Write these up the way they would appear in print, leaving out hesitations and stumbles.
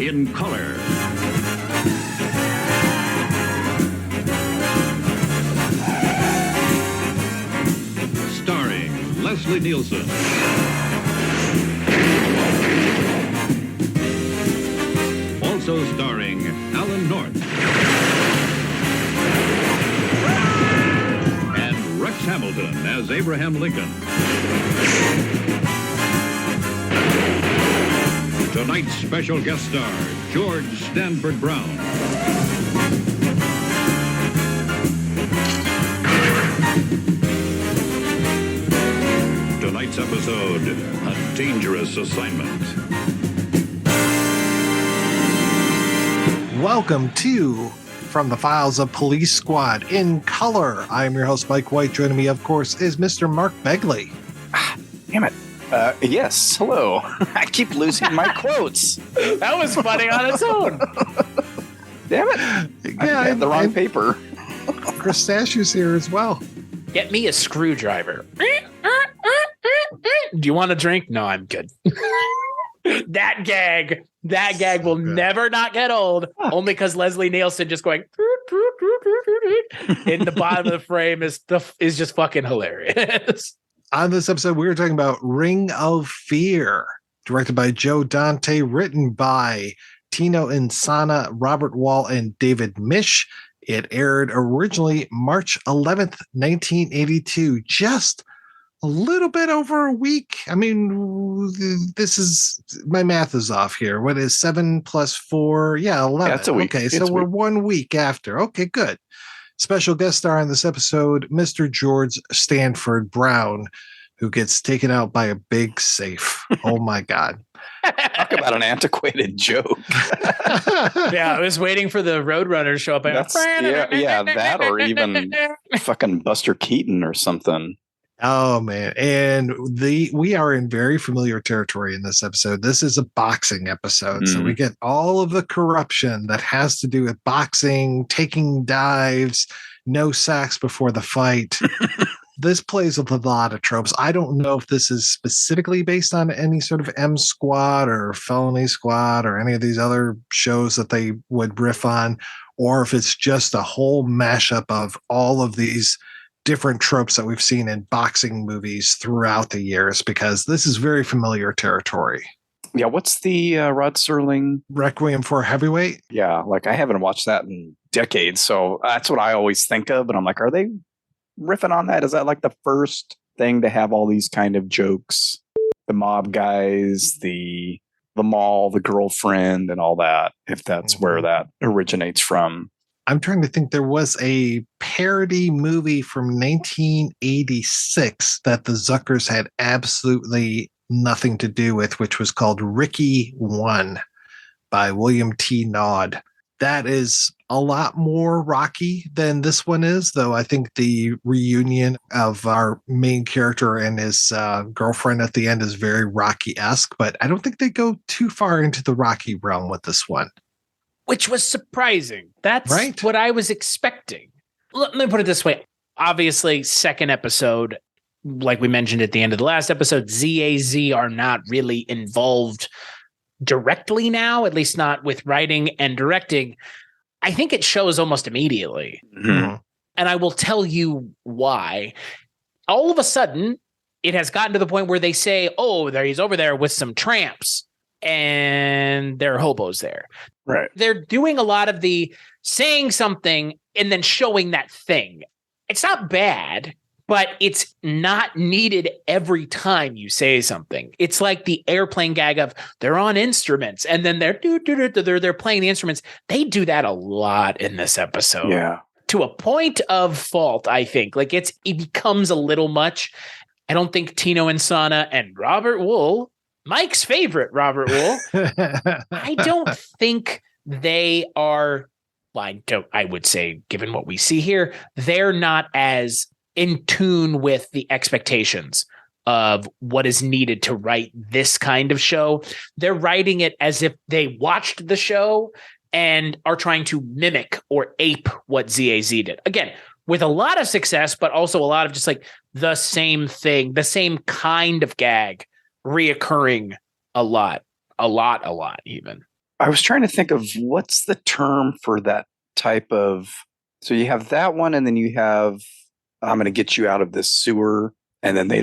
in color. Starring Leslie Nielsen. Also starring Alan North. And Rex Hamilton as Abraham Lincoln. Tonight's special guest star, Georg Stanford Brown. Tonight's episode, A Dangerous Assignment. Welcome to From the Files of Police Squad in Color. I am your host, Mike White. Joining me, of course, is Mr. Mark Begley. Damn it. Yes, hello. I keep losing my quotes. That was funny on its own. Damn it. Yeah, I had the wrong paper. Chris Stashew's here as well. Get me a screwdriver. Do you want a drink? No, I'm good. That gag will never not get old. Only because Leslie Nielsen just going in the bottom of the frame is just fucking hilarious. On this episode, we were talking about Ring of Fear, directed by Joe Dante, written by Tino Insana, Robert Wall, and David Mish. It aired originally March 11th, 1982, just a little bit over a week. I mean, my math is off here. What is 7 plus 4? Yeah, 11. Yeah, that's a week. Okay, so we're 1 week after. Okay, good. Special guest star on this episode, Mr. Georg Stanford Brown, who gets taken out by a big safe. Oh, my God. Talk about an antiquated joke. Yeah, I was waiting for the Roadrunner to show up. Yeah, that or even fucking Buster Keaton or something. Oh, man. And we are in very familiar territory in this episode. This is a boxing episode. So we get all of the corruption that has to do with boxing, taking dives, no sacks before the fight. This plays with a lot of tropes. I don't know if this is specifically based on any sort of M Squad or Felony Squad or any of these other shows that they would riff on, or if it's just a whole mashup of all of these different tropes that we've seen in boxing movies throughout the years, because this is very familiar territory. Yeah, what's the Rod Serling? Requiem for a Heavyweight? Yeah, like I haven't watched that in decades, so that's what I always think of, and I'm like, are they riffing on that? Is that like the first thing to have all these kind of jokes? The mob guys, the mall, the girlfriend, and all that, if that's where that originates from. I'm trying to think. There was a parody movie from 1986 that the Zuckers had absolutely nothing to do with, which was called Ricky One by William T. Naud. That is a lot more Rocky than this one is, though I think the reunion of our main character and his girlfriend at the end is very Rocky-esque, but I don't think they go too far into the Rocky realm with this one. Which was surprising. That's right. What I was expecting. Let me put it this way. Obviously, second episode, like we mentioned at the end of the last episode, ZAZ are not really involved directly now, at least not with writing and directing. I think it shows almost immediately. Mm-hmm. And I will tell you why. All of a sudden, it has gotten to the point where they say, oh, there he's over there with some tramps. And there are hobos there. Right. They're doing a lot of the saying something and then showing that thing. It's not bad, but it's not needed every time you say something. It's like the airplane gag of they're on instruments and then they're playing the instruments. They do that a lot in this episode. Yeah. To a point of fault, I think. Like it becomes a little much. I don't think Tino Insana and Robert Wool, Mike's favorite Robert Wool, I don't think they are, well, I would say, given what we see here, they're not as in tune with the expectations of what is needed to write this kind of show. They're writing it as if they watched the show and are trying to mimic or ape what ZAZ did. Again, with a lot of success, but also a lot of just like the same thing, the same kind of gag reoccurring a lot even. I was trying to think of what's the term for that type of. So you have that one, and then you have I'm going to get you out of this sewer, and then they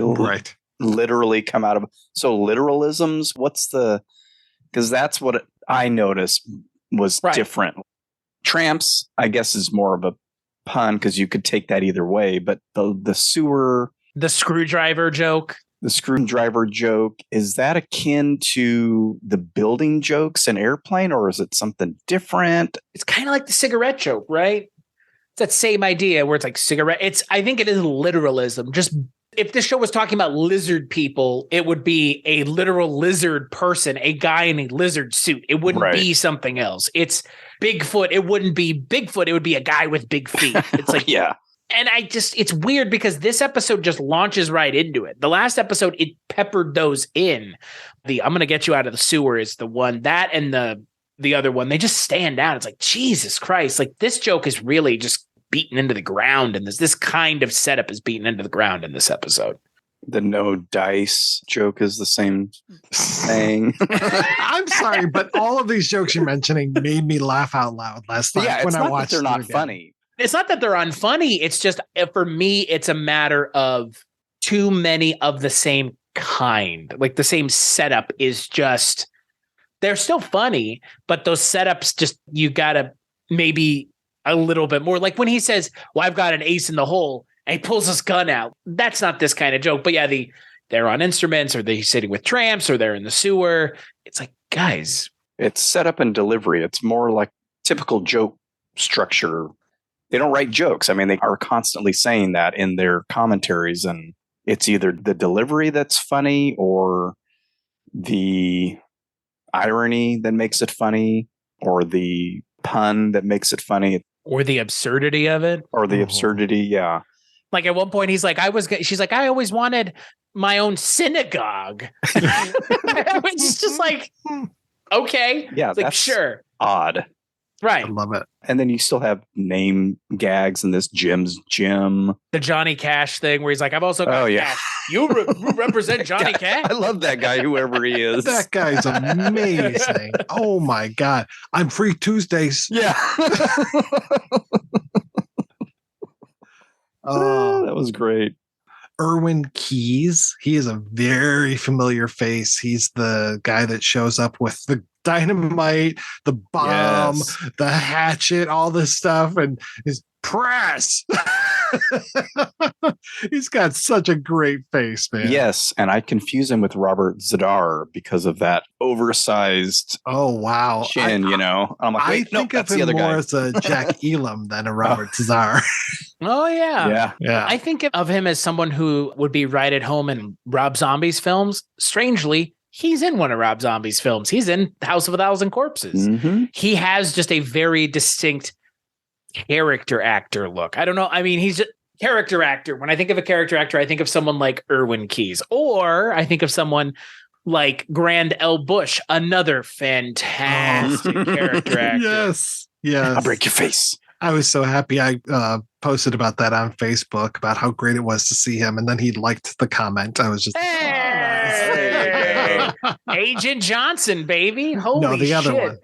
literally come out of. So literalisms. What's the? Because that's what I noticed was different. Tramps, I guess, is more of a pun because you could take that either way. But the sewer, the screwdriver joke. The screwdriver joke, is that akin to the building jokes in Airplane, or is it something different? It's kind of like the cigarette joke, right? It's that same idea where it's like cigarette. I think it is literalism. Just if this show was talking about lizard people, it would be a literal lizard person, a guy in a lizard suit. It wouldn't be something else. It's Bigfoot. It wouldn't be Bigfoot. It would be a guy with big feet. It's like, yeah. And it's weird because this episode just launches right into it. The last episode, it peppered those in. I'm going to get you out of the sewer is the one, that and the other one, they just stand out. It's like, Jesus Christ. Like, this joke is really just beaten into the ground. And this kind of setup is beaten into the ground in this episode. The no dice joke is the same thing. I'm sorry, but all of these jokes you're mentioning made me laugh out loud last night when I watched they're not funny. It's not that they're unfunny. It's just, for me, it's a matter of too many of the same kind. Like, the same setup is just, they're still funny, but those setups just, you gotta maybe a little bit more. Like when he says, well, I've got an ace in the hole, and he pulls his gun out. That's not this kind of joke. But yeah, they're on instruments, or they're sitting with tramps, or they're in the sewer. It's like, guys. It's setup and delivery. It's more like typical joke structure. They don't write jokes. I mean, they are constantly saying that in their commentaries, and it's either the delivery that's funny or the irony that makes it funny or the pun that makes it funny. Or the absurdity of it. Or the absurdity, yeah. Like at one point, she's like, I always wanted my own synagogue. It's just like, okay. Yeah, like, that's sure. Odd. Right. I love it. And then you still have name gags in this Jim's Jim. The Johnny Cash thing where he's like, I've also got Cash. You represent Johnny Cash? I love that guy, whoever he is. That guy's amazing. Oh my God. I'm free Tuesdays. Yeah. Oh, that was great. Erwin Keyes. He is a very familiar face. He's the guy that shows up with the dynamite, the bomb, the hatchet, all this stuff, and his press. He's got such a great face, man. Yes, and I confuse him with Robert Zadar because of that oversized chin, you know. I'm like, I think of him more as a Jack Elam than a Robert Zadar. Oh, yeah. Yeah. I think of him as someone who would be right at home in Rob Zombie's films. Strangely, he's in one of Rob Zombie's films. He's in House of a Thousand Corpses. Mm-hmm. He has just a very distinct character actor look. I don't know. I mean, he's a character actor. When I think of a character actor, I think of someone like Erwin Keyes, or I think of someone like Grand L. Bush, another fantastic character actor. Yes. I'll break your face. I was so happy. I posted about that on Facebook about how great it was to see him, and then he liked the comment. I was just Agent Johnson, baby. Holy the shit. other one.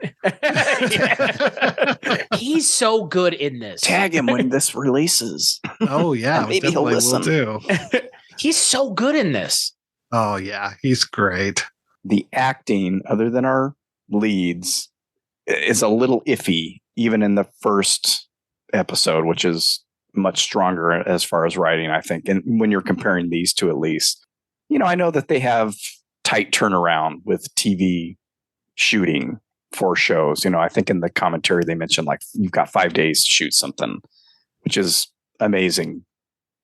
He's so good in this. Tag him when this releases. Oh yeah, maybe he'll listen. Will do. He's so good in this. Oh yeah, he's great. The acting, other than our leads, is a little iffy, even in the first episode, which is much stronger as far as writing, I think. And when you're comparing these two, at least, you know, I know that they have tight turnaround with TV shooting for shows. You know, I think in the commentary they mentioned like you've got 5 days to shoot something, which is amazing.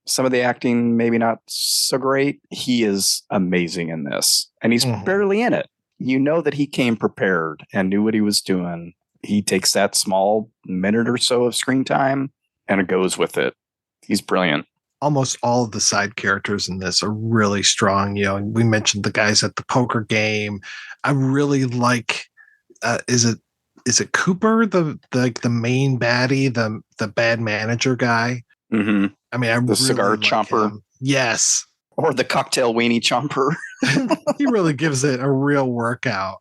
Some of the acting maybe not so great. He is amazing in this, and he's barely in it. You know that he came prepared and knew what he was doing. He takes that small minute or so of screen time and it goes with it. He's brilliant. Almost all of the side characters in this are really strong. You know, we mentioned the guys at the poker game. I really like. Is it Cooper, the main baddie, the bad manager guy? Mm-hmm. I mean, the cigar like chomper. Him. Yes, or the cocktail weenie chomper. He really gives it a real workout.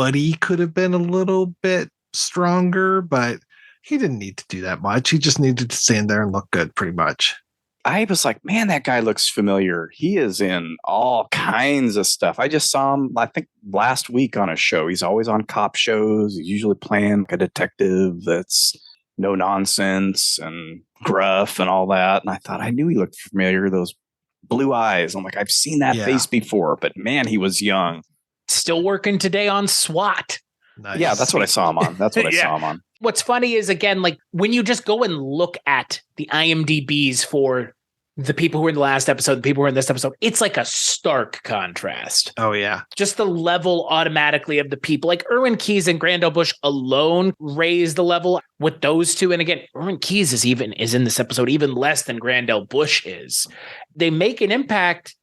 Buddy could have been a little bit stronger, but he didn't need to do that much. He just needed to stand there and look good, pretty much. I was like, man, that guy looks familiar. He is in all kinds of stuff. I just saw him, I think, last week on a show. He's always on cop shows. He's usually playing a detective that's no nonsense and gruff and all that. And I thought, I knew he looked familiar. Those blue eyes. I'm like, I've seen that face before, but man, he was young. Still working today on SWAT. Nice. Yeah, that's what I saw him on. That's what I saw him on. What's funny is, again, like when you just go and look at the IMDb's for the people who were in the last episode, the people who are in this episode, it's like a stark contrast. Oh, yeah. Just the level automatically of the people. Like Erwin Keyes and Grandel Bush alone raise the level with those two. And again, Erwin Keyes is in this episode even less than Grandel Bush is. They make an impact,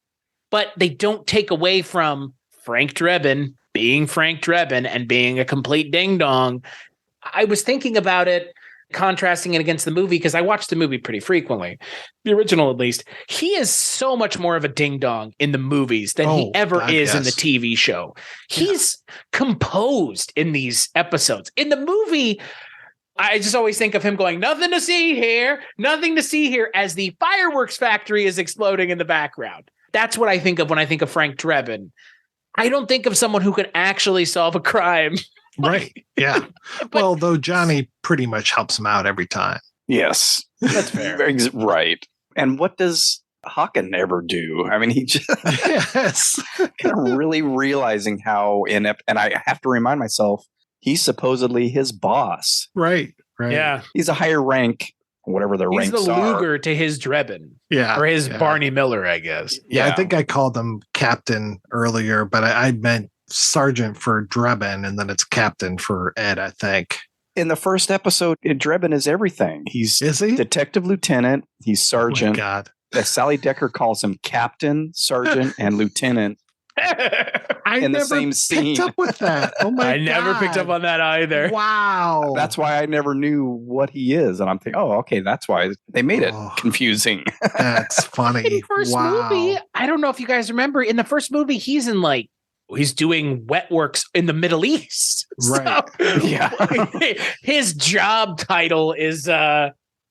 but they don't take away from Frank Drebin being Frank Drebin and being a complete ding-dong. I was thinking about it, contrasting it against the movie, because I watched the movie pretty frequently, the original at least. He is so much more of a ding-dong in the movies than he ever is in the TV show. He's composed in these episodes. In the movie, I just always think of him going, nothing to see here, as the fireworks factory is exploding in the background. That's what I think of when I think of Frank Drebin. I don't think of someone who can actually solve a crime. Right. Yeah. Well, though Johnny pretty much helps him out every time. Yes. That's fair. Right. And what does Hawken ever do? I mean, he just Yes. kind of really realizing how and I have to remind myself, he's supposedly his boss. Right. Right. Yeah. He's a higher rank, whatever the He's ranks the are. Luger to his Drebin. Yeah. Or his Barney Miller, I guess. Yeah. I think I called him Captain earlier, but I meant Sergeant for Drebin, and then it's Captain for Ed, I think. In the first episode, Drebin is everything. Is he? Detective Lieutenant. He's Sergeant. Oh, God. Sally Decker calls him Captain, Sergeant, and Lieutenant. I in the never same scene. picked up with that. Oh my I never picked up on that either. Wow. That's why I never knew what he is. And I'm thinking, oh, okay, that's why they made it confusing. That's funny. In the first movie, I don't know if you guys remember, in the first movie, he's doing wet works in the Middle East. Right. So, Yeah. his job title is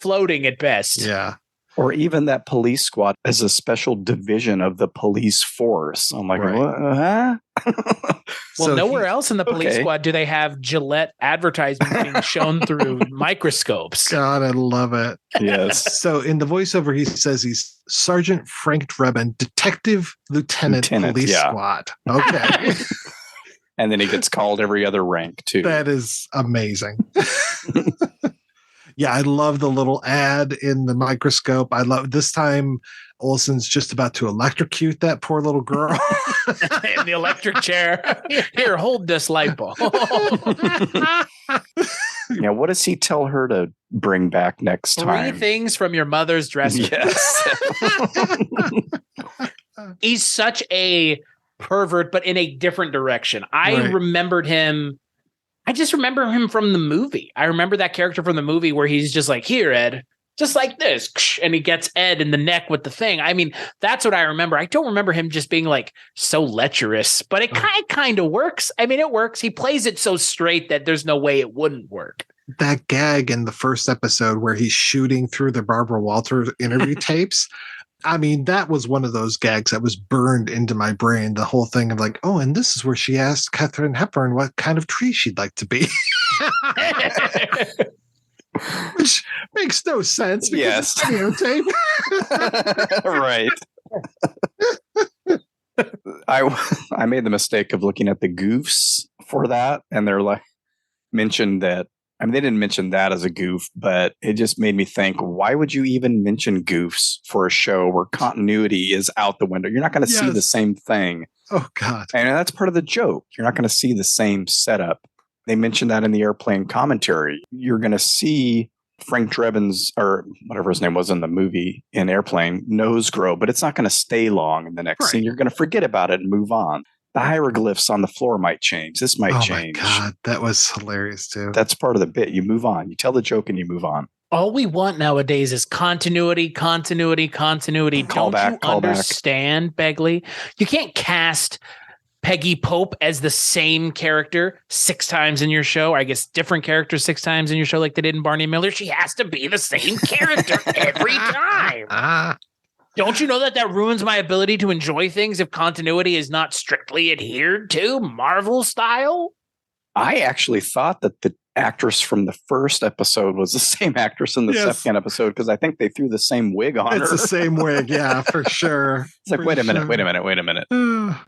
floating at best. Yeah. Or even that police squad as a special division of the police force. I'm like, Right. what? Huh? Well, nowhere else in the police squad do they have Gillette advertisements being shown through microscopes. God, I love it. Yes. So in the voiceover, he says he's Sergeant Frank Drebin, Detective Lieutenant Police yeah. Squad. Okay. And then he gets called every other rank, too. That is amazing. Yeah, I love the little ad in the microscope. I love this time Olsen's just about to electrocute that poor little girl. In the electric chair. Here, hold this light bulb. Yeah, what does he tell her to bring back next time? 3 things from your mother's dresser. Yes. He's such a pervert, but in a different direction. I just remember him from the movie. I remember that character from the movie where he's just like, here, Ed, just like this. And he gets Ed in the neck with the thing. I mean, that's what I remember. I don't remember him just being like so lecherous, but it kind of works. I mean, it works. He plays it so straight that there's no way it wouldn't work. That gag in the first episode where he's shooting through the Barbara Walter interview tapes. I mean, that was one of those gags that was burned into my brain. The whole thing of like, oh, and this is where she asked Katharine Hepburn what kind of tree she'd like to be. Which makes no sense. Yes. It's videotape. Right. I made the mistake of looking at the goofs for that, and they're like mentioned that. I mean, they didn't mention that as a goof, but it just made me think, why would you even mention goofs for a show where continuity is out the window? You're not going to see the same thing. Oh, God. And that's part of the joke. You're not going to see the same setup. They mentioned that in the airplane commentary. You're going to see Frank Drebin's, or whatever his name was in the movie, in Airplane, nose grow, but it's not going to stay long in the next scene. You're going to forget about it and move on. The hieroglyphs on the floor might change. This might change. Oh, my God. That was hilarious, too. That's part of the bit. You move on. You tell the joke and you move on. All we want nowadays is continuity. Don't you understand, Begley? You can't cast Peggy Pope as the same character 6 times in your show, or I guess different characters 6 times in your show like they did in Barney Miller, she has to be the same character every time. Don't you know that ruins my ability to enjoy things if continuity is not strictly adhered to, Marvel style? I actually thought that the actress from the first episode was the same actress in the second episode, because I think they threw the same wig on her. It's the same wig, yeah, for sure. It's like, wait a minute.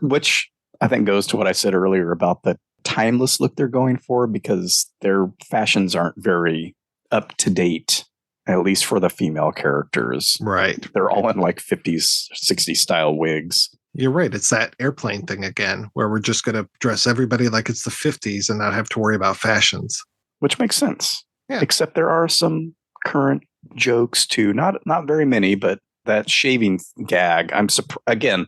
Which I think goes to what I said earlier about the timeless look they're going for, because their fashions aren't very up to date, at least for the female characters. Right. They're all in like 50s, 60s style wigs. You're right. It's that airplane thing again, where we're just going to dress everybody like it's the 50s and not have to worry about fashions. Which makes sense. Yeah. Except there are some current jokes too. Not very many, but that shaving gag, again,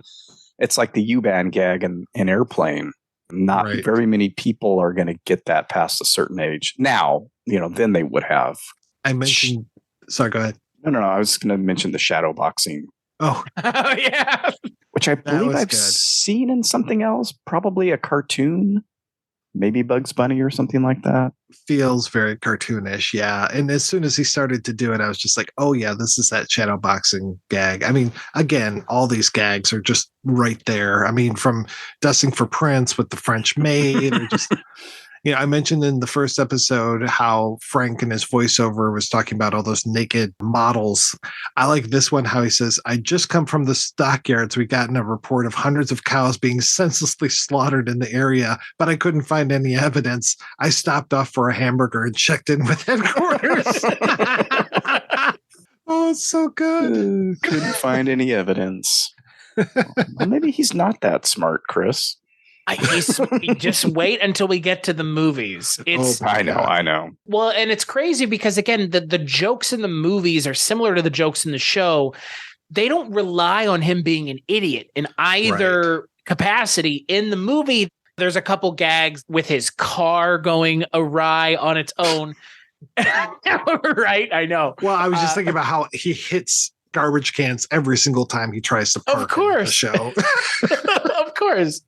it's like the U-Bahn gag in Airplane. Not very many people are going to get that past a certain age. Now, then they would have. I mentioned... Sorry, go ahead. No. I was going to mention the shadow boxing. Oh, yeah. Which I believe I've seen in something else, probably a cartoon, maybe Bugs Bunny or something like that. Feels very cartoonish, yeah. And as soon as he started to do it, I was just like, oh yeah, this is that shadow boxing gag. I mean, again, all these gags are just right there. I mean, from Dusting for Prince with the French maid, or just... I mentioned in the first episode how Frank in his voiceover was talking about all those naked models. I like this one, how he says, I just come from the stockyards. We gotten a report of hundreds of cows being senselessly slaughtered in the area, but I couldn't find any evidence. I stopped off for a hamburger and checked in with headquarters. Oh, it's so good. Couldn't find any evidence. Well, maybe he's not that smart, Chris. Just wait until we get to the movies. I know. Well, and it's crazy because, again, the jokes in the movies are similar to the jokes in the show. They don't rely on him being an idiot in either capacity. In the movie, there's a couple gags with his car going awry on its own. Right? I know. Well, I was just thinking about how he hits garbage cans every single time he tries to park in the show. Of course.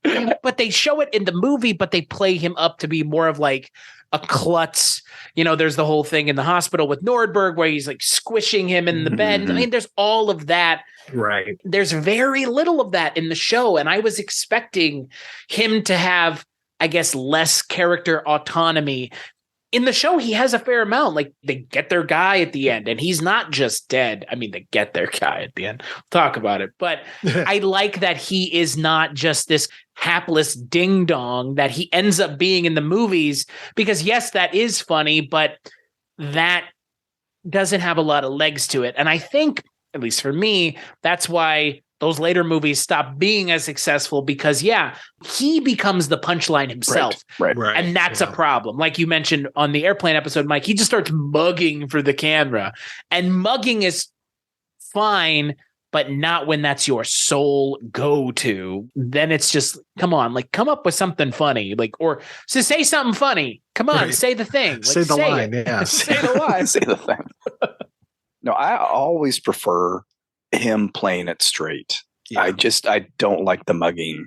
But they show it in the movie, but they play him up to be more of like a klutz. There's the whole thing in the hospital with Nordberg where he's like squishing him in the bed. I mean, there's all of that. Right. There's very little of that in the show. And I was expecting him to have, I guess, less character autonomy. In the show, he has a fair amount. Like, they get their guy at the end, and he's not just dead. I mean, they get their guy at the end. We'll talk about it. But I like that he is not just this hapless ding-dong that he ends up being in the movies, because, yes, that is funny, but that doesn't have a lot of legs to it. And I think, at least for me, that's why those later movies stop being as successful, because, he becomes the punchline himself. Right. And that's a problem. Like you mentioned on the Airplane episode, Mike, he just starts mugging for the camera. And mugging is fine, but not when that's your sole go-to. Then it's just, come on, like, come up with something funny. Like, or so say something funny. Come on, say the thing. Like, say the line, yeah. Say the line. Say the thing. No, I always prefer him playing it straight. Yeah. I don't like the mugging.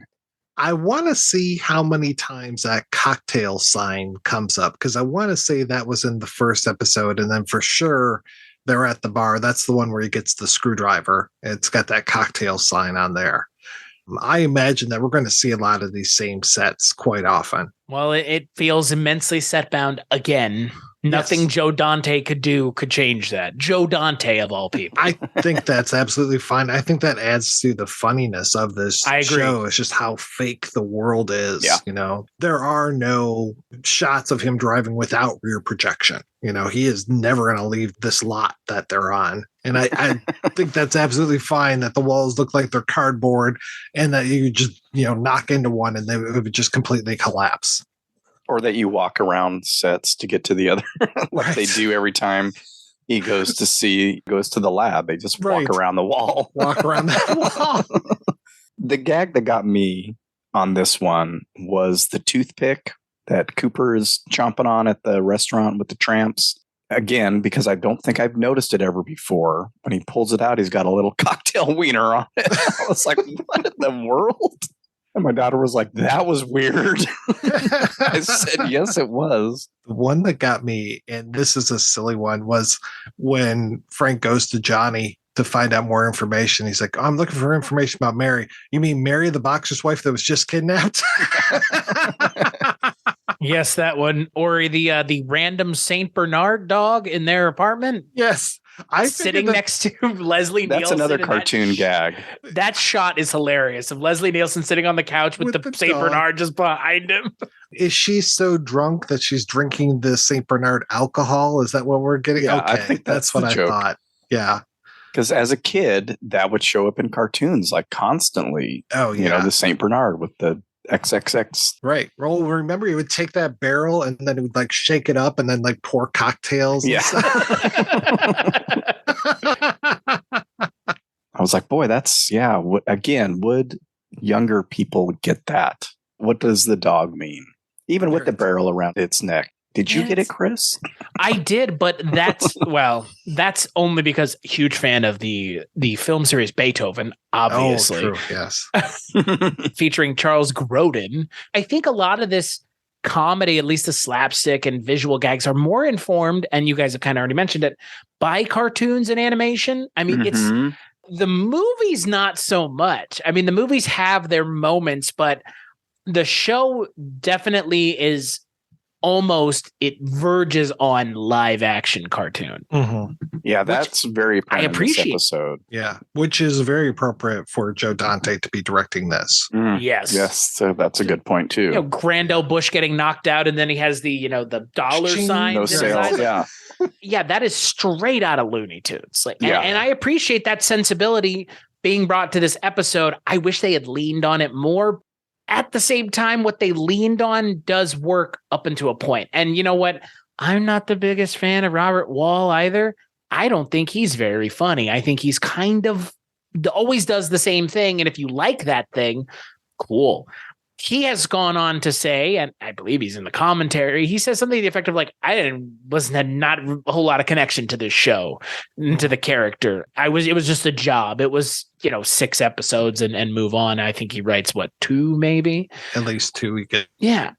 I want to see how many times that cocktail sign comes up, because I want to say that was in the first episode, and then for sure they're at the bar. That's the one where he gets the screwdriver. It's got that cocktail sign on there. I imagine that we're going to see a lot of these same sets quite often. Well, it feels immensely set bound again. Nothing Joe Dante could do could change that. Joe Dante, of all people. I think that's absolutely fine. I think that adds to the funniness of this show. It's just how fake the world is. Yeah. There are no shots of him driving without rear projection. He is never going to leave this lot that they're on. And I think that's absolutely fine, that the walls look like they're cardboard and that you just, knock into one and they would just completely collapse. Or that you walk around sets to get to the other, like they do every time he goes to the lab. They just walk around the wall. Walk around that wall. The gag that got me on this one was the toothpick that Cooper is chomping on at the restaurant with the tramps. Again, because I don't think I've noticed it ever before. When he pulls it out, he's got a little cocktail wiener on it. I was like, what in the world? And my daughter was like, that was weird. I said, yes, it was. The one that got me, and this is a silly one, was when Frank goes to Johnny to find out more information. He's like, oh, I'm looking for information about Mary. You mean Mary, the boxer's wife that was just kidnapped? Yes, that one. Or the random Saint Bernard dog in their apartment. Yes. Sitting next to Leslie Nielsen. That's another cartoon gag. That shot is hilarious. Of Leslie Nielsen sitting on the couch with the Saint Bernard just behind him. Is she so drunk that she's drinking the Saint Bernard alcohol? Is that what we're getting? Yeah, okay, I think that's what the I joke. thought. Yeah. Because as a kid, that would show up in cartoons like constantly. Oh, yeah. You know, the Saint Bernard with the XXX. Right. Well, remember, he would take that barrel and then he would like shake it up and then like pour cocktails. Yeah. I was like, boy, that's, yeah. Again, would younger people get that? What does the dog mean? Even with the barrel around its neck. Did you get it, Chris? I did, but that's that's only because huge fan of the film series Beethoven, obviously. Oh, true. Yes. Featuring Charles Grodin. I think a lot of this comedy, at least the slapstick and visual gags, are more informed, and you guys have kind of already mentioned it, by cartoons and animation. I mean, it's the movies not so much. I mean, the movies have their moments, but the show definitely is almost, it verges on live action cartoon. Yeah, that's very apparent I appreciate. in this episode. Yeah, which is very appropriate for Joe Dante to be directing this. Yes. So that's a good point too. You know, Grandel Bush getting knocked out, and then he has the the dollar sign. No sales. Yeah. Yeah, that is straight out of Looney Tunes. Like, Yeah. and I appreciate that sensibility being brought to this episode. I wish they had leaned on it more. At the same time, what they leaned on does work up into a point. And you know what? I'm not the biggest fan of Robert Wall either. I don't think he's very funny. I think he's kind of always does the same thing. And if you like that thing, cool. He has gone on to say, and I believe he's in the commentary, he says something to the effect of like, had not a whole lot of connection to this show, to the character. It was just a job. It was, 6 episodes and move on. I think he writes 2, maybe? At least 2 we get. Yeah.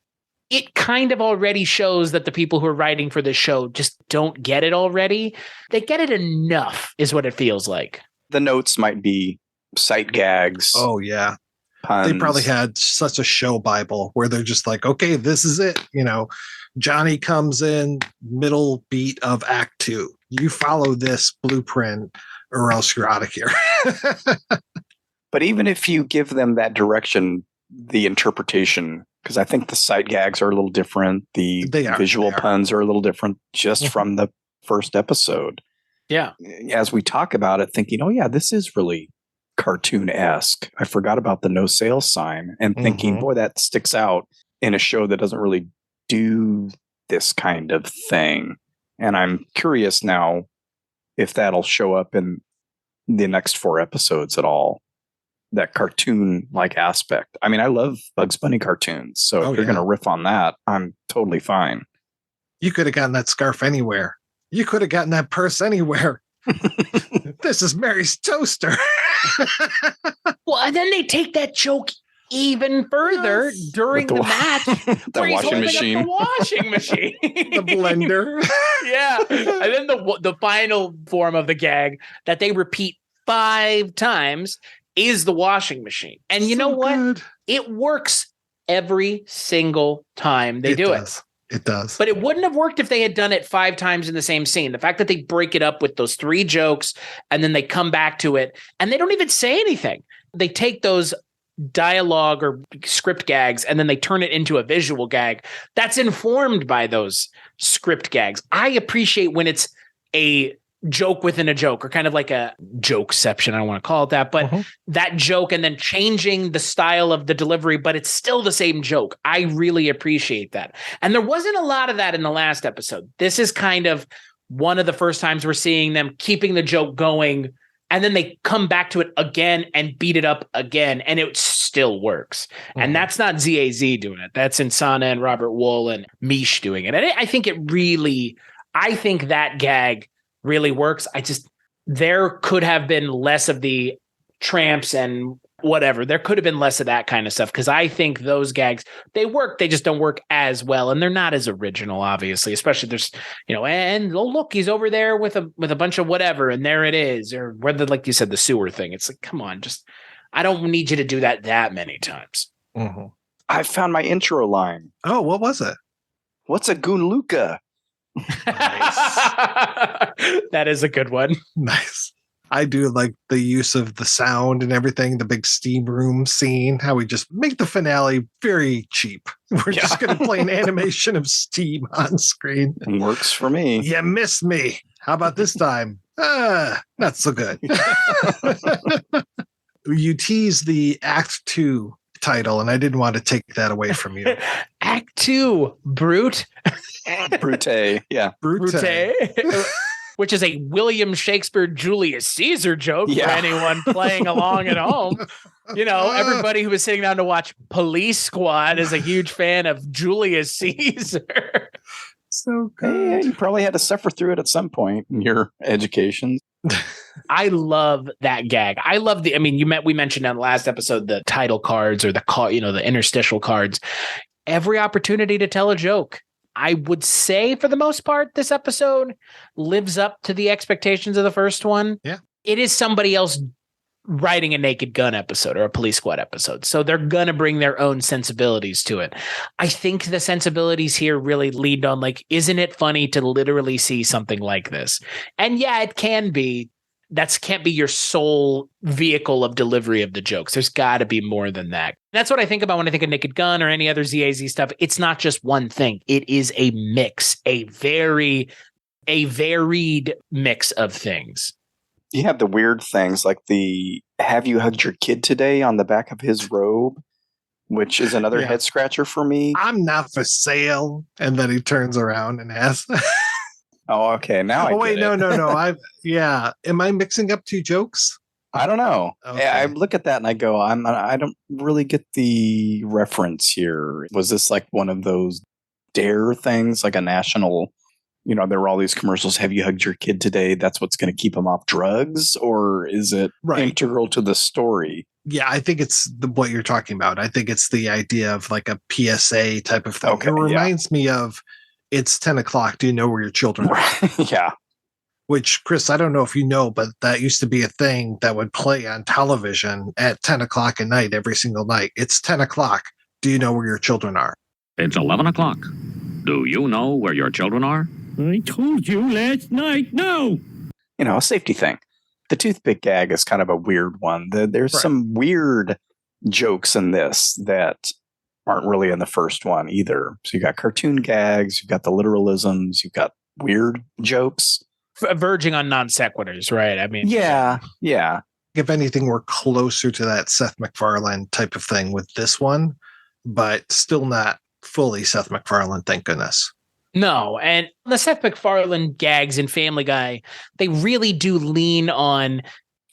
It kind of already shows that the people who are writing for this show just don't get it already. They get it enough, is what it feels like. The notes might be sight gags. Oh, yeah. Puns. They probably had such a show Bible where they're just like, okay, this is it. Johnny comes in, middle beat of Act 2. You follow this blueprint or else you're out of here. But even if you give them that direction, the interpretation, because I think the sight gags are a little different. The visual puns are a little different just from the first episode. Yeah. As we talk about it, thinking, oh, yeah, this is really cartoon-esque. I forgot about the no sales sign and thinking, boy, that sticks out in a show that doesn't really do this kind of thing. And I'm curious now if that'll show up in the next 4 episodes at all. That cartoon-like aspect. I mean, I love Bugs Bunny cartoons, so if you're going to riff on that, I'm totally fine. You could have gotten that scarf anywhere. You could have gotten that purse anywhere. This is Mary's toaster. Well, and then they take that joke even further during the match. The washing machine. The washing machine. The blender. Yeah. And then the final form of the gag that they repeat 5 times is the washing machine. And you know what? Good. It works every single time they do it. It does. But it wouldn't have worked if they had done it 5 times in the same scene. The fact that they break it up with those 3 jokes and then they come back to it and they don't even say anything. They take those dialogue or script gags and then they turn it into a visual gag that's informed by those script gags. I appreciate when it's a joke within a joke, or kind of like a jokeception. I don't want to call it that, but that joke and then changing the style of the delivery, but it's still the same joke. I really appreciate that. And there wasn't a lot of that in the last episode. This is kind of one of the first times we're seeing them keeping the joke going, and then they come back to it again and beat it up again, and it still works. And that's not ZAZ doing it. That's Insana and Robert Wool and Mish doing it. And I think that gag really works. There could have been less of the tramps and whatever. There could have been less of that kind of stuff, because I think those gags, they work, they just don't work as well, and they're not as original, obviously, especially there's, and oh, look, he's over there with a bunch of whatever, and there it is, or whether, like you said, the sewer thing. It's like, come on, just, I don't need you to do that many times. Mm-hmm. I found my intro line. Oh, what was it? What's a goonluka? That is a good one. Nice. I do like the use of the sound and everything, the big steam room scene, how we just make the finale very cheap. We're just going to play an animation of steam on screen. Works for me. You missed me. How about this time? Not so good. You tease the Act 2 title, and I didn't want to take that away from you. Act 2, Brute. Brute, yeah. Brute. Which is a William Shakespeare Julius Caesar joke for anyone playing along at home. Everybody who was sitting down to watch Police Squad is a huge fan of Julius Caesar. So good. Hey, you probably had to suffer through it at some point in your education. I love that gag. I love we mentioned on the last episode the title cards or the interstitial cards. Every opportunity to tell a joke. I would say for the most part, this episode lives up to the expectations of the first one. Yeah. It is somebody else writing a Naked Gun episode or a Police Squad episode. So they're going to bring their own sensibilities to it. I think the sensibilities here really lead on, like, isn't it funny to literally see something like this? And yeah, it can be. That can't be your sole vehicle of delivery of the jokes. There's got to be more than that. That's what I think about when I think of Naked Gun or any other ZAZ stuff. It's not just one thing. It is a mix, a varied mix of things. You have the weird things like the "Have you hugged your kid today?" on the back of his robe, which is another head scratcher for me. I'm not for sale. And then he turns around and asks... Oh, okay. Now I wait, get no. Am I mixing up two jokes? I don't know. Okay. I look at that and I go, I don't really get the reference here. Was this like one of those dare things, like a national, there were all these commercials, "Have you hugged your kid today?" That's what's going to keep them off drugs? Or is it integral to the story? Yeah, I think it's what you're talking about. I think it's the idea of like a PSA type of thing. Okay, it reminds me of, it's 10 o'clock. Do you know where your children are? Yeah. Which, Chris, I don't know if you know, but that used to be a thing that would play on television at 10 o'clock at night every single night. It's 10 o'clock. Do you know where your children are? It's 11 o'clock. Do you know where your children are? I told you last night, no! A safety thing. The toothpick gag is kind of a weird one. There's some weird jokes in this that aren't really in the first one either. So you got cartoon gags, you've got the literalisms, you've got weird jokes. Verging on non sequiturs, right? I mean, yeah. If anything, we're closer to that Seth MacFarlane type of thing with this one, but still not fully Seth MacFarlane, thank goodness. No, and the Seth MacFarlane gags in Family Guy, they really do lean on,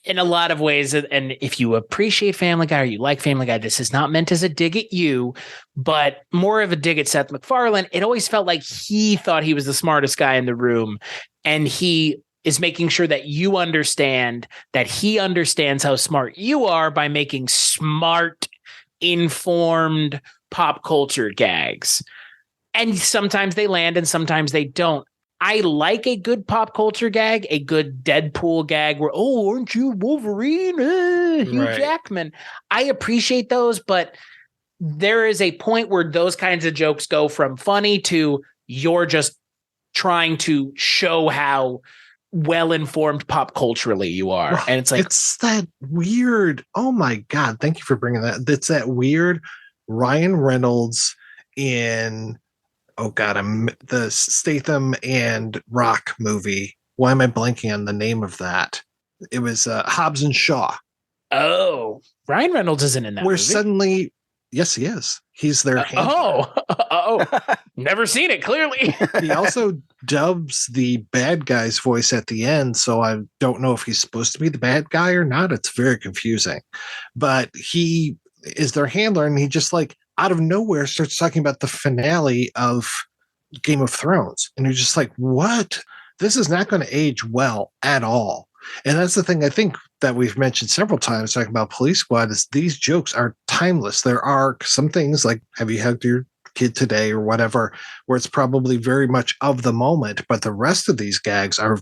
in a lot of ways, and if you appreciate Family Guy or you like Family Guy, this is not meant as a dig at you, but more of a dig at Seth MacFarlane. It always felt like he thought he was the smartest guy in the room, and he is making sure that you understand that he understands how smart you are by making smart, informed pop culture gags. And sometimes they land and sometimes they don't. I like a good pop culture gag, a good Deadpool gag where, "Oh, aren't you Wolverine? Hugh Jackman." I appreciate those, but there is a point where those kinds of jokes go from funny to you're just trying to show how well-informed pop culturally you are. And it's like, it's that weird, oh my God, thank you for bringing that. It's that weird Ryan Reynolds in... Oh God, the Statham and Rock movie. Why am I blanking on the name of that? It was Hobbs and Shaw. Oh, Ryan Reynolds isn't in that where movie. Suddenly, yes, he is. He's their handler. Never seen it, clearly. He also dubs the bad guy's voice at the end, so I don't know if he's supposed to be the bad guy or not. It's very confusing. But he is their handler, and he just like, out of nowhere starts talking about the finale of Game of Thrones. And you're just like, what? This is not going to age well at all. And that's the thing I think that we've mentioned several times talking about Police Squad is these jokes are timeless. There are some things like, have you hugged your kid today or whatever, where it's probably very much of the moment, but the rest of these gags are,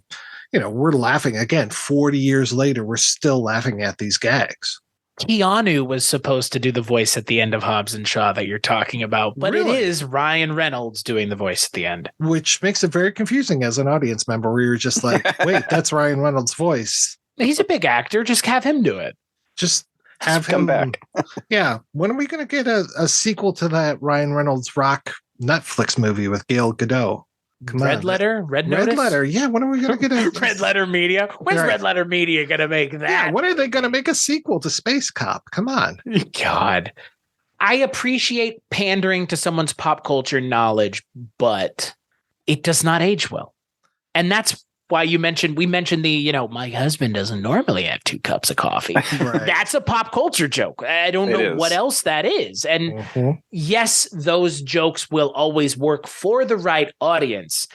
we're laughing again, 40 years later, we're still laughing at these gags. Keanu was supposed to do the voice at the end of Hobbs and Shaw that you're talking about, but Really? It is Ryan Reynolds doing the voice at the end. Which makes it very confusing as an audience member where you're just like, wait, that's Ryan Reynolds' voice. He's a big actor. Just have him do it. Just have come him back. Yeah. When are we going to get a sequel to that Ryan Reynolds rock Netflix movie with Gail Godot? Red Letter? Red Notice? Red Letter. Yeah. When are we going to get a Red Letter Media? When's Right. Red Letter Media going to make that? Yeah. When are they going to make a sequel to Space Cop? Come on. God. I appreciate pandering to someone's pop culture knowledge, but it does not age well. And that's why we mentioned my husband doesn't normally have 2 cups of coffee. Right. That's a pop culture joke. I don't know what else that is. And yes, those jokes will always work for the right audience.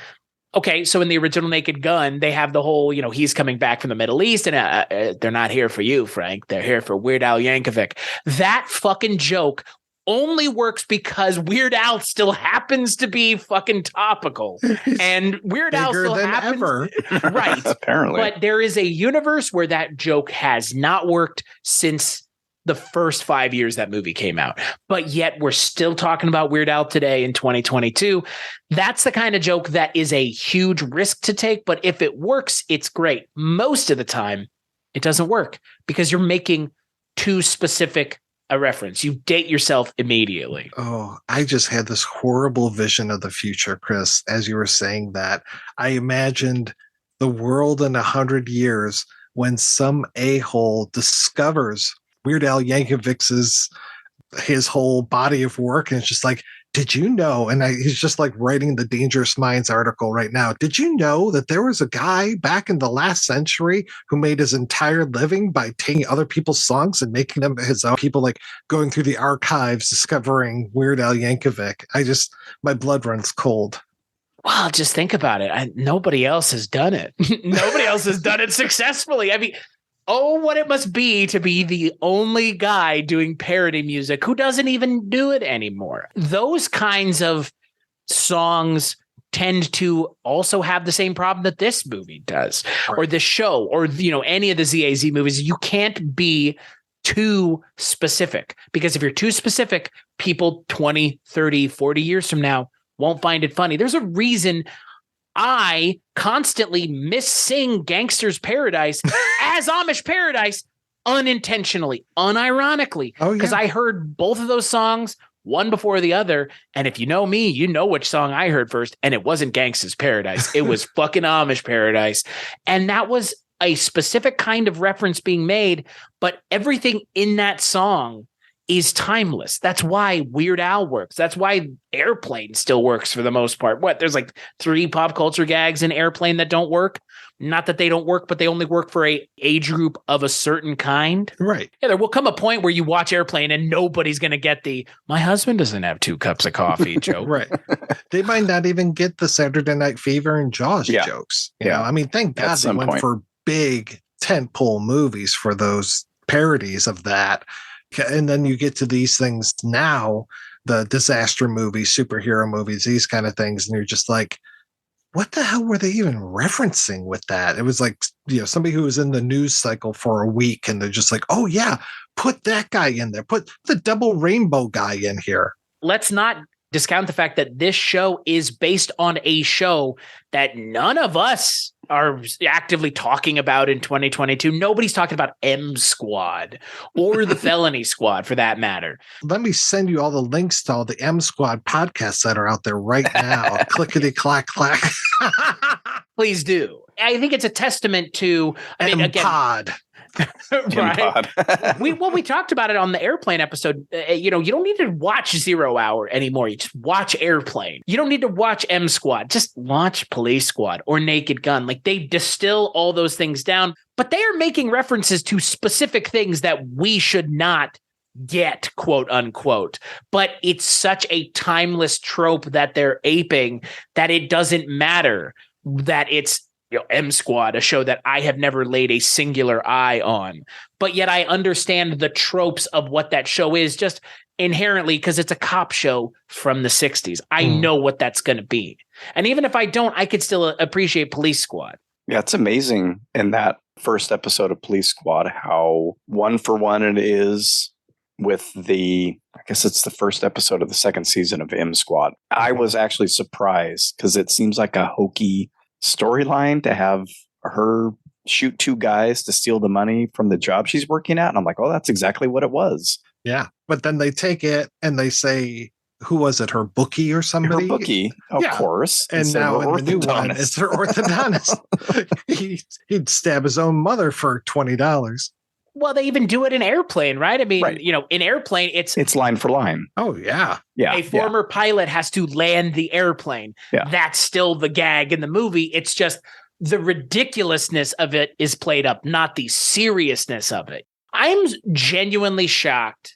Okay, so in the original Naked Gun, they have the whole, he's coming back from the Middle East and they're not here for you, Frank. They're here for Weird Al Yankovic. That fucking joke only works because Weird Al still happens to be fucking topical. And Weird Al still happens ever. Right. Apparently. But there is a universe where that joke has not worked since the first 5 years that movie came out. But yet we're still talking about Weird Al today in 2022. That's the kind of joke that is a huge risk to take. But if it works, it's great. Most of the time, it doesn't work because you're making too specific a reference. You date yourself immediately. Oh, I just had this horrible vision of the future, Chris, as you were saying that. I imagined the world in 100 years when some a-hole discovers Weird Al Yankovic's his whole body of work, and it's just like, did you know? And he's just like writing the Dangerous Minds article right now. Did you know that there was a guy back in the last century who made his entire living by taking other people's songs and making them his own? People like going through the archives, discovering Weird Al Yankovic. My blood runs cold. Well, just think about it. Nobody else has done it. Nobody else has done it successfully. I mean, oh, what it must be to be the only guy doing parody music who doesn't even do it anymore. Those kinds of songs tend to also have the same problem that this movie does, or this show, or, any of the ZAZ movies. You can't be too specific, because if you're too specific, people 20, 30, 40 years from now won't find it funny. There's a reason I constantly missing Gangster's Paradise as Amish Paradise unintentionally, unironically, because I heard both of those songs, one before the other. And if you know me, you know which song I heard first, and it wasn't Gangster's Paradise. It was fucking Amish Paradise. And that was a specific kind of reference being made, but everything in that song is timeless. That's why Weird Al works. That's why Airplane still works for the most part. There's like 3 pop culture gags in Airplane that don't work. Not that they don't work, but they only work for a age group of a certain kind. Right. Yeah, there will come a point where you watch Airplane and nobody's going to get my husband doesn't have 2 cups of coffee joke. Right. They might not even get the Saturday Night Fever and Jaws jokes. You know, I mean, thank God they went for big tentpole movies for those parodies of that. And then you get to these things now, the disaster movies, superhero movies, these kind of things. And you're just like, what the hell were they even referencing with that? It was like, somebody who was in the news cycle for a week and they're just like, oh yeah, put that guy in there. Put the double rainbow guy in here. Let's not discount the fact that this show is based on a show that none of us are actively talking about in 2022. Nobody's talking about M Squad or the Felony Squad for that matter. Let me send you all the links to all the M Squad podcasts that are out there right now. Clickety clack clack. Please do. I think it's a testament to M-Pod. Right. we talked about it on the Airplane episode. You don't need to watch 0 Hour anymore. You just watch Airplane. You don't need to watch M Squad. Just watch Police Squad or Naked Gun. Like, they distill all those things down, but they are making references to specific things that we should not get, quote unquote. But it's such a timeless trope that they're aping that it doesn't matter that it's M Squad, a show that I have never laid a singular eye on, but yet I understand the tropes of what that show is just inherently because it's a cop show from the 60s. I know what that's going to be. And even if I don't, I could still appreciate Police Squad. Yeah, it's amazing in that first episode of Police Squad how one for one it is with I guess it's the first episode of the second season of M Squad. I was actually surprised because it seems like a hokey storyline to have her shoot two guys to steal the money from the job she's working at. And I'm like, oh, that's exactly what it was. Yeah. But then they take it and they say, who was it? Her bookie or somebody? Her bookie, of course. And now in the new one, it's her orthodontist. He'd stab his own mother for $20. Well, they even do it in Airplane, right? I mean, in Airplane, it's line for line. Oh, yeah. Yeah. A former pilot has to land the airplane. Yeah. That's still the gag in the movie. It's just the ridiculousness of it is played up, not the seriousness of it. I'm genuinely shocked.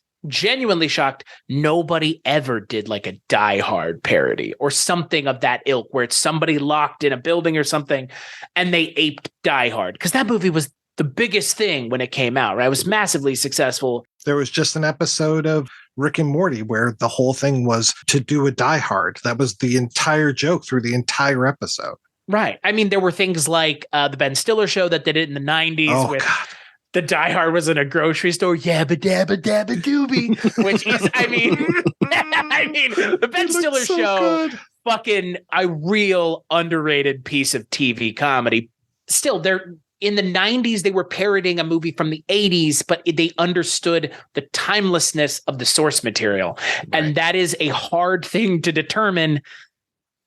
Nobody ever did like a Die Hard parody or something of that ilk where it's somebody locked in a building or something and they aped Die Hard, because that movie was the biggest thing when it came out, right? It was massively successful. There was just an episode of Rick and Morty where the whole thing was to do a Die Hard. That was the entire joke through the entire episode. Right. I mean, there were things like the Ben Stiller show that did it in the 90s with God. The Die Hard was in a grocery store, yabba dabba dabba doobie, which is, I mean, the Ben Stiller so show, good. fucking a real underrated piece of TV comedy. Still, they're in the 90s, they were parodying a movie from the 80s, but they understood the timelessness of the source material. Right. And that is a hard thing to determine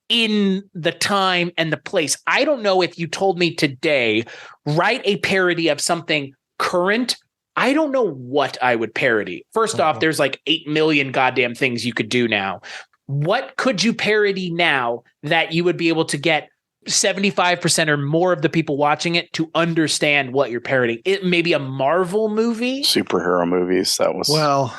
in the time and the place. I don't know if you told me today, write a parody of something current, I don't know what I would parody. First off, there's like 8 million goddamn things you could do now. What could you parody now that you would be able to get 75% or more of the people watching it to understand what you're parodying? It may be a Marvel movie. Superhero movies. That was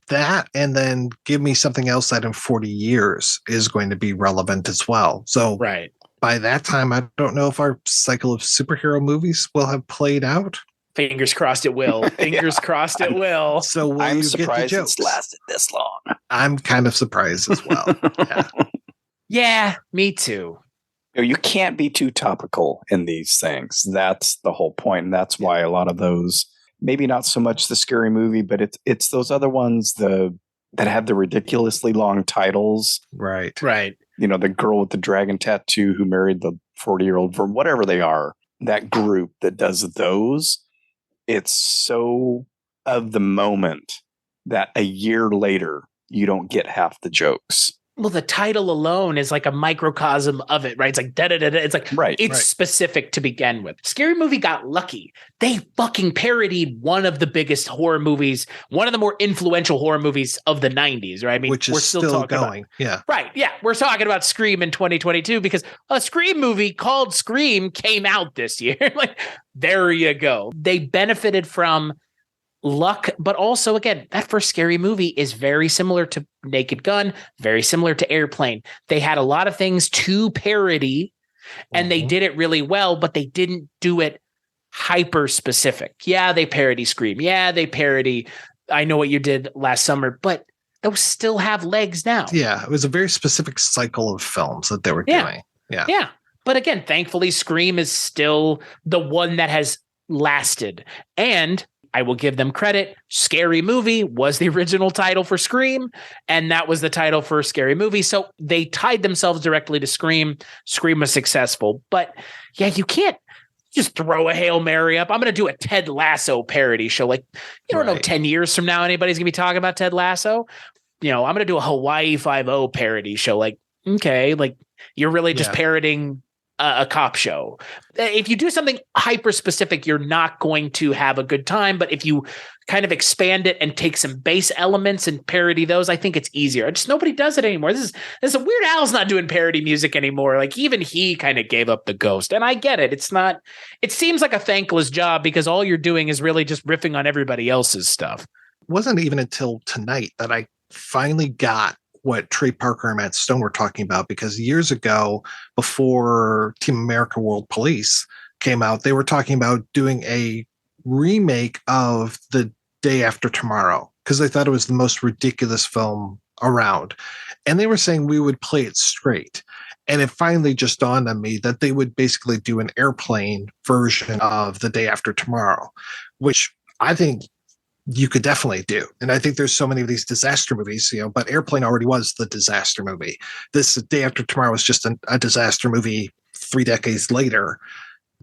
that, and then give me something else that in 40 years is going to be relevant as well. So right. By that time, I don't know if our cycle of superhero movies will have played out. Fingers crossed it will. Fingers crossed it will. So I'm surprised it's lasted this long. I'm kind of surprised as well. Yeah, me too. You can't be too topical in these things. That's the whole point. And that's why a lot of those, maybe not so much the Scary Movie, but it's those other ones that have the ridiculously long titles. Right. Right. You know, the girl with the dragon tattoo who married the 40-year-old, for whatever they are, that group that does those. It's so of the moment that a year later, you don't get half the jokes. Well, the title alone is like a microcosm of it, right? It's like da-da-da-da. It's like, it's specific to begin with. Scary Movie got lucky. They fucking parodied one of the biggest horror movies, one of the more influential horror movies of the 90s, right? I mean, which is we're still talking going. Yeah. Right. Yeah. We're talking about Scream in 2022 because a Scream movie called Scream came out this year. Like, there you go. They benefited from luck, but also, again, that first Scary Movie is very similar to Naked Gun, very similar to Airplane. They had a lot of things to parody, and they did it really well, but they didn't do it hyper specific. Yeah, they parody Scream. Yeah, they parody I Know What You Did Last Summer, but those still have legs now. Yeah, it was a very specific cycle of films that they were doing. Yeah. Yeah. But again, thankfully, Scream is still the one that has lasted. And I will give them credit. Scary Movie was the original title for Scream, and that was the title for Scary Movie. So they tied themselves directly to Scream. Scream was successful. But yeah, you can't just throw a Hail Mary up. I'm going to do a Ted Lasso parody show. Like, you don't know 10 years from now anybody's going to be talking about Ted Lasso. You know, I'm going to do a Hawaii Five-0 parody show. Like, okay, like you're really just parodying a cop show. If you do something hyper specific, you're not going to have a good time. But if you kind of expand it and take some base elements and parody those, I think it's easier. Just nobody does it anymore. This is a Weird Al's not doing parody music anymore. Like, even he kind of gave up the ghost. And I get it. It seems like a thankless job because all you're doing is really just riffing on everybody else's stuff. It wasn't even until tonight that I finally got what Trey Parker and Matt Stone were talking about, because years ago, before Team America World Police came out, they were talking about doing a remake of The Day After Tomorrow because they thought it was the most ridiculous film around. And they were saying we would play it straight. And it finally just dawned on me that they would basically do an airplane version of The Day After Tomorrow, which I think you could definitely do. And I think there's so many of these disaster movies, but Airplane already was the disaster movie. This Day After Tomorrow was just a disaster movie 3 decades later.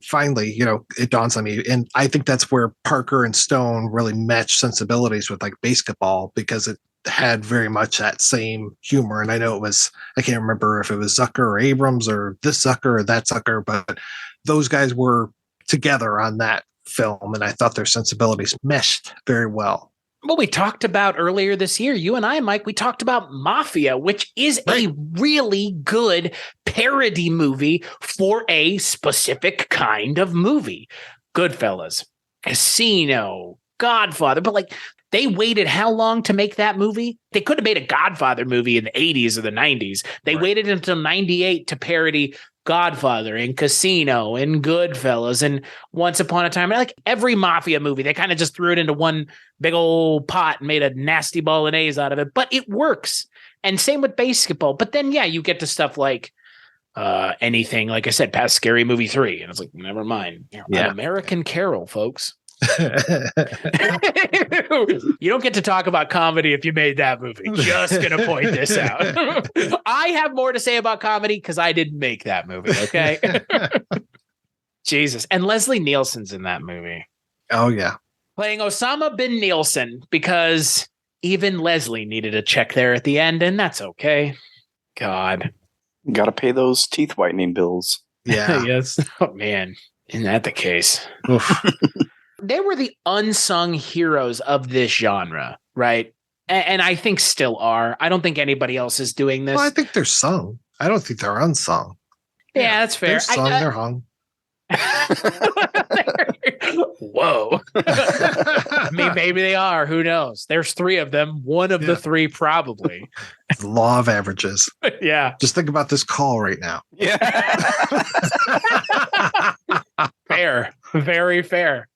Finally, it dawns on me. And I think that's where Parker and Stone really matched sensibilities with like Basketball, because it had very much that same humor. And I know I can't remember if it was Zucker or Abrams or this Zucker or that Zucker, but those guys were together on that film, and I thought their sensibilities meshed very well. Well, we talked about earlier this year, you and I, Mike, we talked about Mafia, which is a really good parody movie for a specific kind of movie. Goodfellas, Casino, Godfather, but they waited how long to make that movie? They could have made a Godfather movie in the 80s or the 90s. They waited until 98 to parody Godfather and Casino and Goodfellas and Once Upon a Time. Like every Mafia movie, they kind of just threw it into one big old pot and made a nasty bolognese out of it. But it works. And same with Basketball. But then, you get to stuff like anything, like I said, past Scary Movie 3. And it's like, never mind. An American Carol, folks. You don't get to talk about comedy if you made that movie. Just gonna point this out. I have more to say about comedy because I didn't make that movie. Okay. Jesus. And Leslie Nielsen's in that movie. Oh yeah, playing Osama bin Nielsen, because even Leslie needed a check there at the end, and that's okay. God, got to pay those teeth whitening bills. Yeah. Yes. Oh man, isn't that the case? They were the unsung heroes of this genre, right? And I think still are. I don't think anybody else is doing this. Well, I think they're sung. I don't think they're unsung. Yeah, that's fair. They're sung, they're hung. Whoa. I mean, maybe they are. Who knows? There's 3 of them. One of the 3 probably. The law of averages. Yeah. Just think about this call right now. Yeah. Fair. Very fair.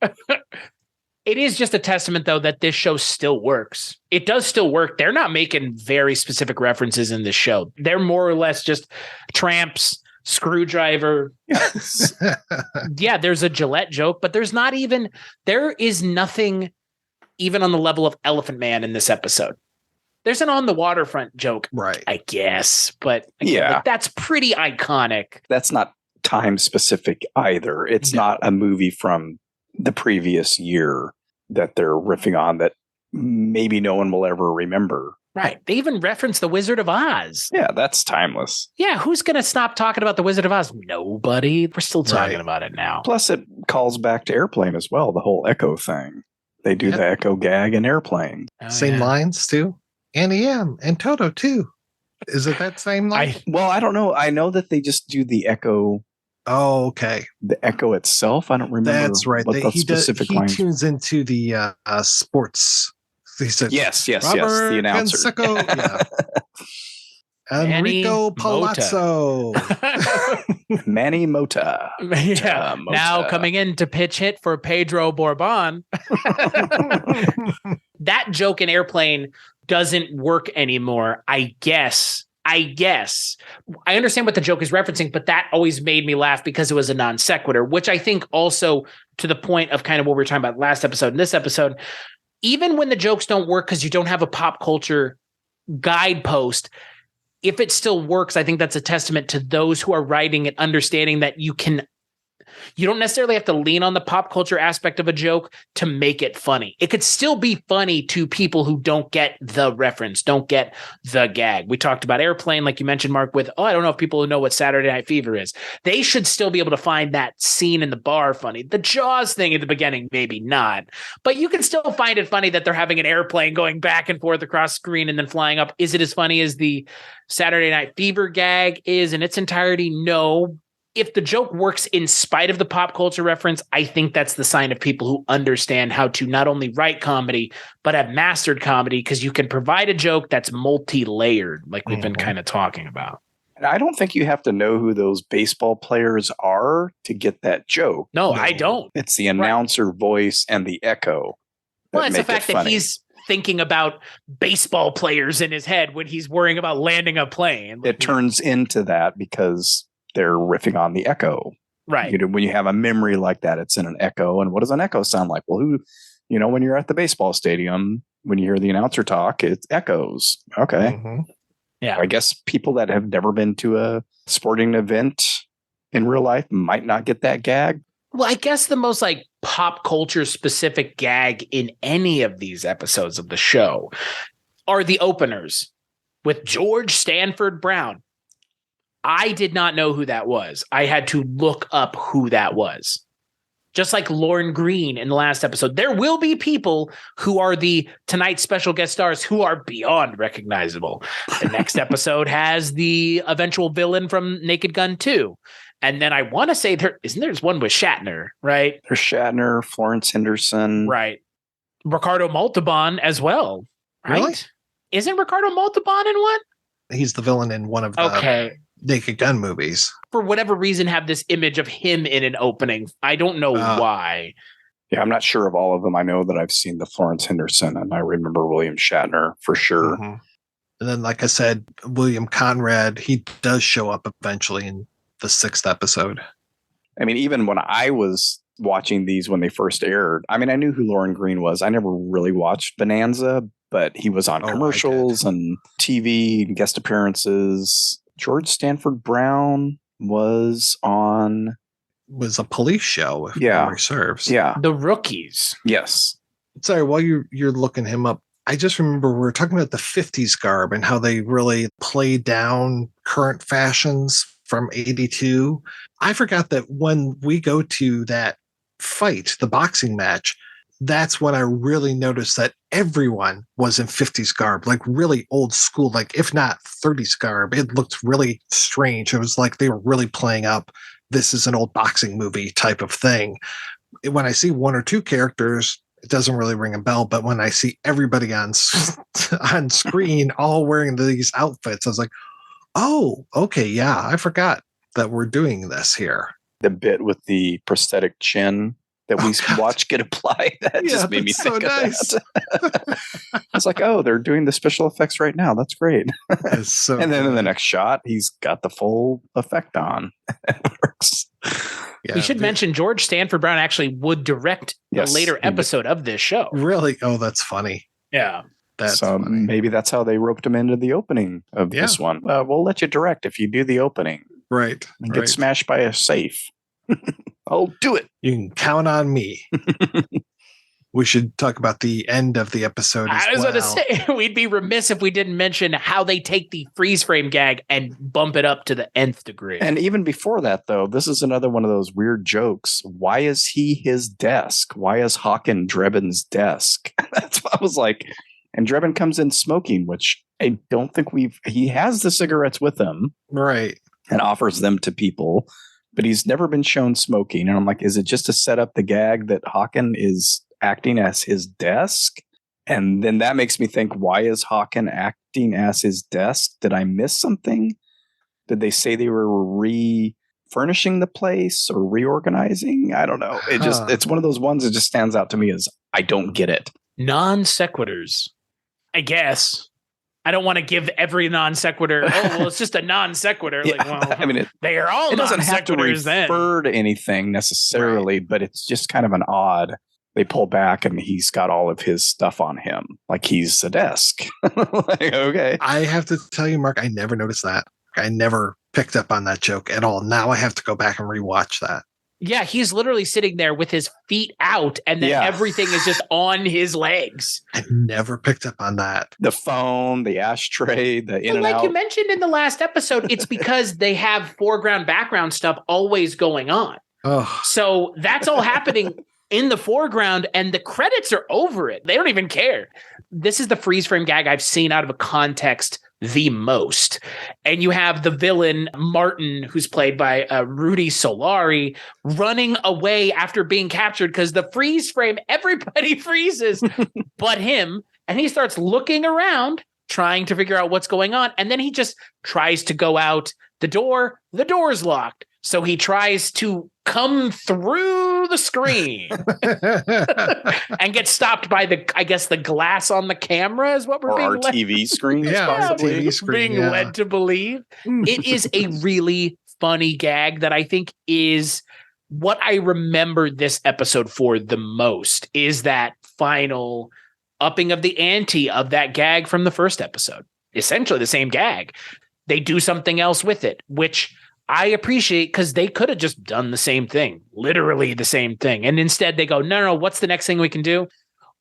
It is just a testament, though, that this show still works. It does still work. They're not making very specific references in this show. They're more or less just tramps, screwdriver. Yes. Yeah, there's a Gillette joke, but there is nothing even on the level of Elephant Man in this episode. There's an on the waterfront joke, right? I guess, but again, that's pretty iconic. That's not time specific either. It's not a movie from the previous year that they're riffing on that maybe no one will ever remember. Right. They even reference The Wizard of Oz. Yeah, that's timeless. Yeah, who's going to stop talking about The Wizard of Oz? Nobody. We're still talking about it now. Plus, it calls back to Airplane as well, the whole echo thing. They do the echo gag in Airplane. Oh, same lines, too? Annie M. and Toto, too. Is it that same line? I don't know. I know that they just do the echo. Oh, okay. The echo itself. I don't remember. That's right. What the specific line. He tunes into the sports. He said, yes. Robert The announcer. Canseco, Enrico Palazzo. Manny Mota. Yeah. Mota. Now coming in to pitch hit for Pedro Borbon. That joke in Airplane doesn't work anymore, I guess. I understand what the joke is referencing, but that always made me laugh because it was a non sequitur, which I think also to the point of kind of what we were talking about last episode and this episode, even when the jokes don't work because you don't have a pop culture guidepost, if it still works, I think that's a testament to those who are writing it, understanding that you don't necessarily have to lean on the pop culture aspect of a joke to make it funny. It could still be funny to people who don't get the reference, don't get the gag. We talked about Airplane, like you mentioned, Mark, with, I don't know if people know what Saturday Night Fever is. They should still be able to find that scene in the bar funny. The Jaws thing at the beginning, maybe not. But you can still find it funny that they're having an airplane going back and forth across screen and then flying up. Is it as funny as the Saturday Night Fever gag is in its entirety? No. if the joke works in spite of the pop culture reference, I think that's the sign of people who understand how to not only write comedy, but have mastered comedy, because you can provide a joke that's multi-layered, like we've been kind of talking about. And I don't think you have to know who those baseball players are to get that joke. No, I don't. It's the announcer voice and the echo. Well, it's the fact that he's thinking about baseball players in his head when he's worrying about landing a plane. It turns into that because they're riffing on the echo. Right. When you have a memory like that, it's in an echo. And what does an echo sound like? Well, when you're at the baseball stadium, when you hear the announcer talk, it echoes. Okay. Mm-hmm. Yeah. I guess people that have never been to a sporting event in real life might not get that gag. Well, I guess the most like pop culture specific gag in any of these episodes of the show are the openers with Georg Stanford Brown. I did not know who that was. I had to look up who that was. Just like Lauren Green in the last episode, there will be people who are the tonight's special guest stars who are beyond recognizable. The next episode has the eventual villain from Naked Gun 2. And then I want to say there's one with Shatner, right? There's Shatner, Florence Henderson. Right. Ricardo Montalban as well. Right? Really? Isn't Ricardo Montalban in one? He's the villain in one of the Naked Gun movies. For whatever reason, have this image of him in an opening. I don't know why. Yeah, I'm not sure of all of them. I know that I've seen the Florence Henderson, and I remember William Shatner for sure. Mm-hmm. And then, like I said, William Conrad, he does show up eventually in the 6th episode. I mean, even when I was watching these when they first aired, I mean, I knew who Lauren Green was. I never really watched Bonanza, but he was on commercials and TV and guest appearances. Georg Stanford Brown was a police show, if memory serves. Yeah. The Rookies. Yes. Sorry, while you're looking him up, I just remember we were talking about the 50s garb and how they really play down current fashions from 82. I forgot that when we go to that fight, the boxing match, that's when I really noticed that everyone was in 50s garb, like really old school, like if not 30s garb. It looked really strange. It was like they were really playing up, this is an old boxing movie type of thing. When I see one or two characters, it doesn't really ring a bell. But when I see everybody on screen all wearing these outfits, I was like, oh, okay, yeah, I forgot that we're doing this here. The bit with the prosthetic chin that we watch get applied. That just made me think of that. I was like, oh, they're doing the special effects right now. That's great. And then in the next shot, he's got the full effect on. It works. We should mention Georg Stanford Brown actually would direct a later episode of this show. Really? Oh, that's funny. Yeah. That's funny. Maybe that's how they roped him into the opening of this one. We'll let you direct if you do the opening. Right. And get smashed by a safe. I'll do it. You can count on me. We should talk about the end of the episode as well. I was going to say, we'd be remiss if we didn't mention how they take the freeze frame gag and bump it up to the nth degree. And even before that, though, this is another one of those weird jokes. Why is he his desk? Why is Hawken Drebin's desk? That's what I was like. And Drebin comes in smoking, which I don't think he has the cigarettes with him. Right. And offers them to people. But he's never been shown smoking. And I'm like, is it just to set up the gag that Hawken is acting as his desk? And then that makes me think, why is Hawken acting as his desk? Did I miss something? Did they say they were refurnishing the place or reorganizing? I don't know. It's one of those ones that just stands out to me as I don't get it. Non sequiturs, I guess. I don't want to give every non sequitur. Oh, well, it's just a non sequitur. Yeah, like, well, I mean, they are all it doesn't have to refer to anything necessarily, but it's just kind of an odd. They pull back and he's got all of his stuff on him, like he's a desk. Like, okay. I have to tell you, Mark, I never noticed that. I never picked up on that joke at all. Now I have to go back and rewatch that. Yeah, he's literally sitting there with his feet out and then everything is just on his legs. I never picked up on that. The phone, the ashtray, the in and like out. You mentioned in the last episode, it's because they have foreground, background stuff always going on. Oh. So that's all happening in the foreground and the credits are over it. They don't even care. This is the freeze frame gag I've seen out of a context the most. And you have the villain, Martin, who's played by Rudy Solari, running away after being captured because the freeze frame, everybody freezes but him. And he starts looking around, trying to figure out what's going on. And then he just tries to go out the door. The door's locked. So he tries to come through the screen and get stopped by the glass on the camera is what we're being led. TV screen. TV screen. Being led to believe. It is a really funny gag that I think is what I remember this episode for the most, is that final upping of the ante of that gag from the first episode. Essentially the same gag. They do something else with it, which I appreciate, because they could have just done the same thing, literally the same thing. And instead they go, no, what's the next thing we can do?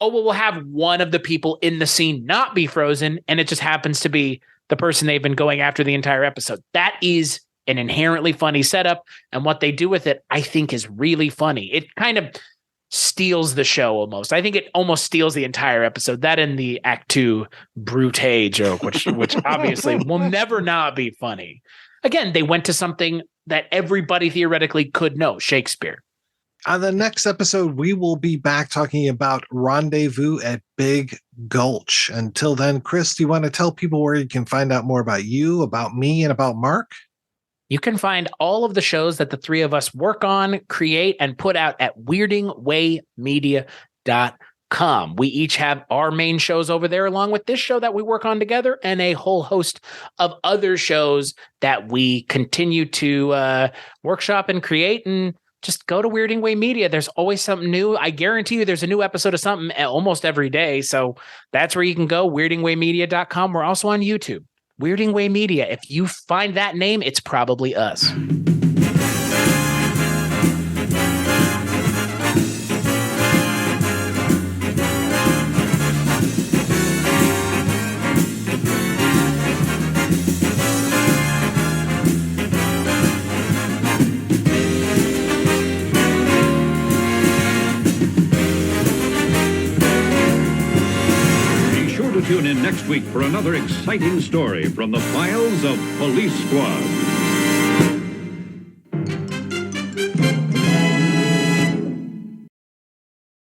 Oh, well, we'll have one of the people in the scene not be frozen, and it just happens to be the person they've been going after the entire episode. That is an inherently funny setup, and what they do with it, I think, is really funny. It kind of steals the show almost. I think it almost steals the entire episode. That and the Act 2 Brute joke, which obviously will never not be funny. Again, they went to something that everybody theoretically could know, Shakespeare. On the next episode, we will be back talking about Rendezvous at Big Gulch. Until then, Chris, do you want to tell people where you can find out more about you, about me, and about Mark? You can find all of the shows that the three of us work on, create, and put out at weirdingwaymedia.com. We each have our main shows over there, along with this show that we work on together, and a whole host of other shows that we continue to workshop and create. And just go to Weirding Way Media. There's always something new. I guarantee you there's a new episode of something almost every day. So that's where you can go, weirdingwaymedia.com. We're also on YouTube. Weirding Way Media. If you find that name, it's probably us. Tune in next week for another exciting story from the files of Police Squad.